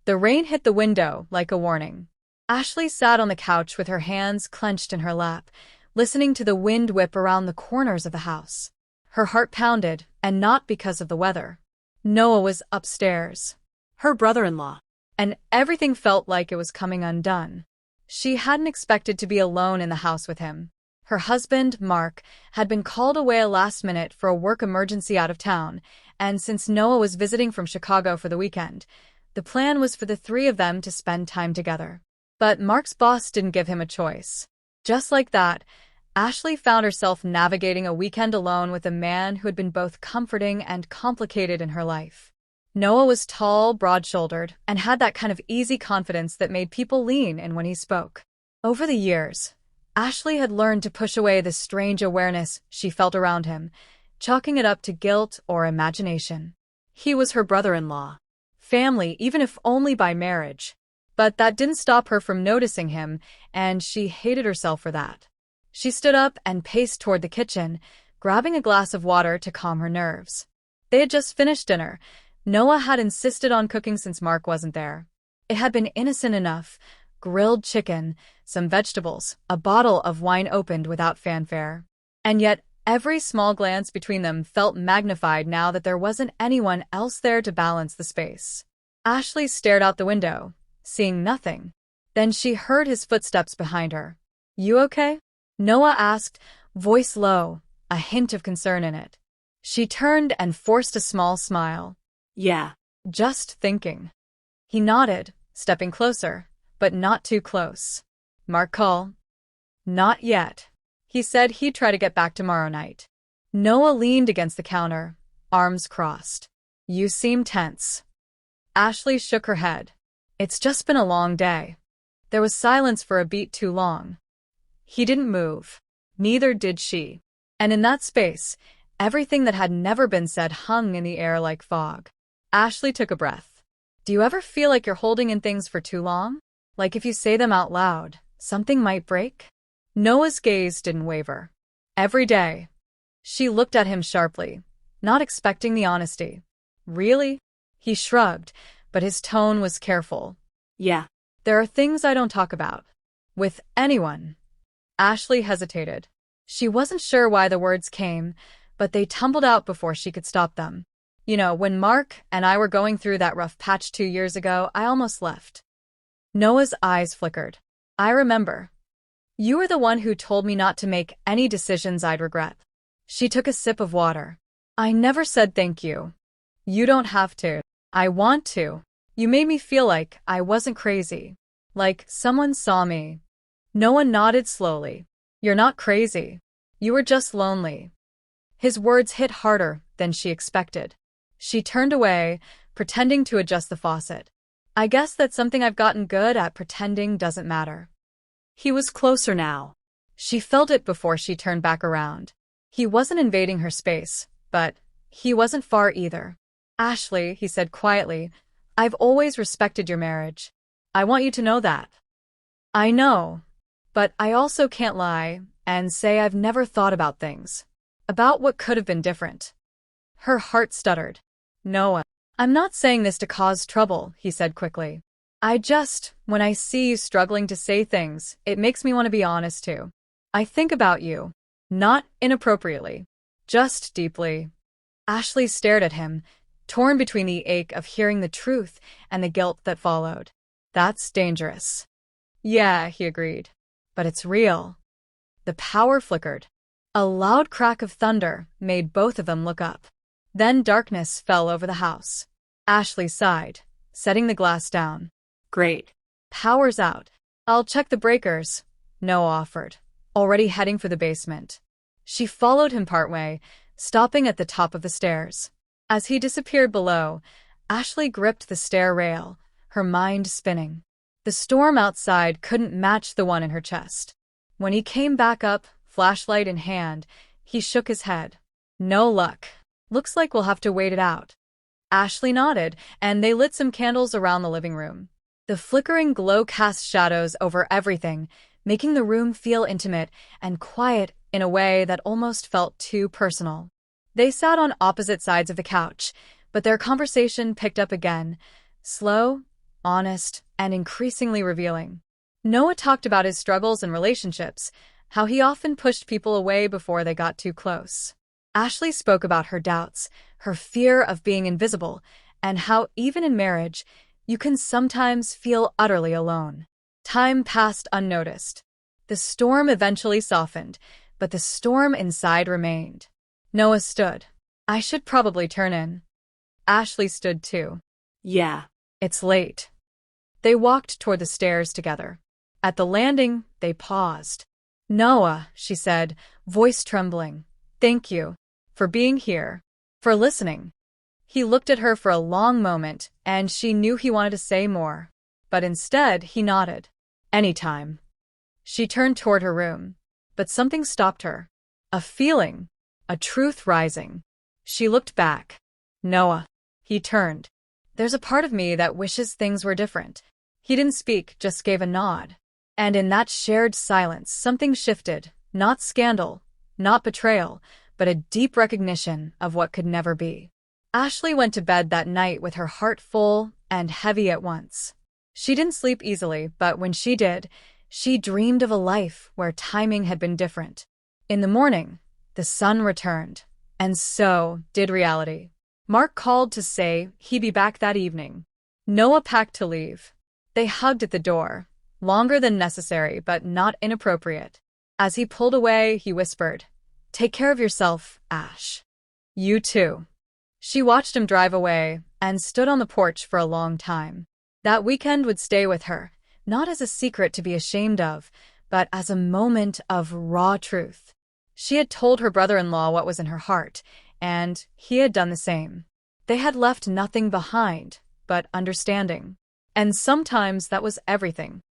The rain hit the window like a warning. Ashley sat on the couch with her hands clenched in her lap, listening to the wind whip around the corners of the house. Her heart pounded, and not because of the weather. Noah was upstairs, Her brother-in-law. and everything felt like it was coming undone. She hadn't expected to be alone in the house with him. Her husband, Mark, had been called away last minute for a work emergency out of town, and since Noah was visiting from Chicago for the weekend, the plan was for the three of them to spend time together. But Mark's boss didn't give him a choice. Just like that, Ashley found herself navigating a weekend alone with a man who had been both comforting and complicated in her life. Noah was tall, broad-shouldered, and had that kind of easy confidence that made people lean in when he spoke. Over the years, Ashley had learned to push away the strange awareness she felt around him, chalking it up to guilt or imagination. He was her brother-in-law. Family, even if only by marriage. But that didn't stop her from noticing him, and she hated herself for that. She stood up and paced toward the kitchen, grabbing a glass of water to calm her nerves. They had just finished dinner. Noah had insisted on cooking since Mark wasn't there. It had been innocent enough: grilled chicken, some vegetables, a bottle of wine opened without fanfare. And yet, every small glance between them felt magnified now that there wasn't anyone else there to balance the space. Ashley stared out the window, seeing nothing. Then she heard his footsteps behind her. "You okay?" Noah asked, voice low, a hint of concern in it. She turned and forced a small smile. Yeah. "Just thinking." He nodded, stepping closer, but not too close. "Mark call?" "Not yet. He said he'd try to get back tomorrow night." Noah leaned against the counter, arms crossed. "You seem tense." Ashley shook her head. "It's just been a long day." There was silence for a beat too long. He didn't move. Neither did she. And in that space, everything that had never been said hung in the air like fog. Ashley took a breath. "Do you ever feel like you're holding in things for too long? Like if you say them out loud, something might break?" Noah's gaze didn't waver. "Every day." She looked at him sharply, not expecting the honesty. "Really?" He shrugged, but his tone was careful. Yeah. "There are things I don't talk about. With anyone." Ashley hesitated. She wasn't sure why the words came, but they tumbled out before she could stop them. "You know, when Mark and I were going through that rough patch 2 years ago, I almost left." Noah's eyes flickered. "I remember. You were the one who told me not to make any decisions I'd regret." She took a sip of water. "I never said thank you." "You don't have to." "I want to. You made me feel like I wasn't crazy. Like someone saw me." Noah nodded slowly. "You're not crazy. You were just lonely." His words hit harder than she expected. She turned away, pretending to adjust the faucet. "I guess that's something I've gotten good at, pretending doesn't matter." He was closer now. She felt it before she turned back around. He wasn't invading her space, but he wasn't far either. "Ashley," he said quietly, "I've always respected your marriage. I want you to know that." "I know. But I also can't lie and say I've never thought about things. About what could have been different." Her heart stuttered. "Noah, I'm not saying this to cause trouble," he said quickly. When I see you struggling to say things, it makes me want to be honest too. I think about you. Not inappropriately. Just deeply." Ashley stared at him, torn between the ache of hearing the truth and the guilt that followed. "That's dangerous." "Yeah," he agreed. "But it's real." The power flickered. A loud crack of thunder made both of them look up. Then darkness fell over the house. Ashley sighed, setting the glass down. "Great. "Power's out." "I'll check the breakers," Noah offered, already heading for the basement. She followed him partway, stopping at the top of the stairs. As he disappeared below, Ashley gripped the stair rail, her mind spinning. The storm outside couldn't match the one in her chest. When he came back up, flashlight in hand, he shook his head. "No luck. Looks like we'll have to wait it out." Ashley nodded, and they lit some candles around the living room. The flickering glow cast shadows over everything, making the room feel intimate and quiet in a way that almost felt too personal. They sat on opposite sides of the couch, but their conversation picked up again, slow, honest, and increasingly revealing. Noah talked about his struggles in relationships, how he often pushed people away before they got too close. Ashley spoke about her doubts, her fear of being invisible, and how even in marriage, you can sometimes feel utterly alone. Time passed unnoticed. The storm eventually softened, but the storm inside remained. Noah stood. I should probably turn in. Ashley stood too. Yeah. It's late. They walked toward the stairs together. At the landing, they paused. Noah, she said, voice trembling. Thank you. For being here. For listening. He looked at her for a long moment, and she knew he wanted to say more. But instead, he nodded. Anytime. She turned toward her room. But something stopped her. A feeling. A truth rising. She looked back. Noah. He turned. There's a part of me that wishes things were different. He didn't speak, just gave a nod. And in that shared silence, something shifted. Not scandal, not betrayal, but a deep recognition of what could never be. Ashley went to bed that night with her heart full and heavy at once. She didn't sleep easily, but when she did, she dreamed of a life where timing had been different. In the morning, the sun returned, and so did reality. Mark called to say he'd be back that evening. Noah packed to leave. They hugged at the door, longer than necessary but not inappropriate. As he pulled away, he whispered, "Take care of yourself, Ash." "You too." She watched him drive away and stood on the porch for a long time. That weekend would stay with her, not as a secret to be ashamed of, but as a moment of raw truth. She had told her brother-in-law what was in her heart, and he had done the same. They had left nothing behind but understanding. And sometimes that was everything.